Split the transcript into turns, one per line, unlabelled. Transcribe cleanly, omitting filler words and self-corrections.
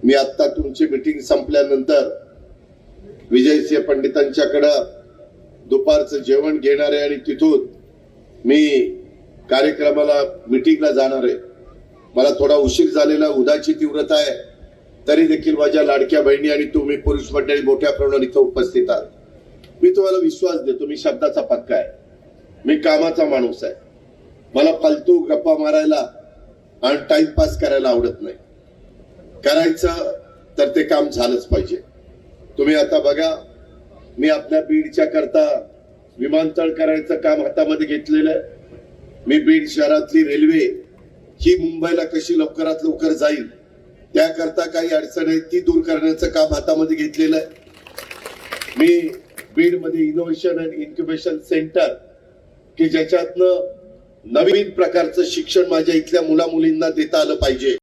मी आता तुमची मीटिंग संपल्यानंतर विजयसिंह पंडितांच्याकडं दुपारचं जेवण घेणार आहे आणि तिथून मी कार्यक्रमाला मीटिंगला जाणार आहे। मला थोडा उशीर झालेला, उदाची तीव्रता आहे, तरी देखील माझ्या लाडक्या बहिणी आणि तुम्ही पुरुष मंडळी मोठ्या प्रमाणात इथं उपस्थित आहात। मी तुम्हाला विश्वास देतो, मी शब्दाचा पक्का आहे, मी कामाचा माणूस आहे। मला फालतू गप्पा मारायला आणि टाइमपास करायला आवडत नाही। करायचं तर ते काम झालंच पाहिजे। तुम्ही आता बघा, मी आपल्या बीडच्या करता विमानतळ करायचं काम हातामध्ये घेतलेलं आहे। मी बीड शहरातली रेल्वे ही मुंबईला कशी लवकरात लवकर जाईल त्याकरता काही अडचण आहे ती दूर करण्याचं काम हातामध्ये घेतलेलं आहे। मी बीडमध्ये इनोव्हेशन अँड इन्क्युबेशन सेंटर की ज्याच्यातनं नवीन प्रकारचं शिक्षण माझ्या इथल्या मुला मुलींना देता आलं पाहिजे।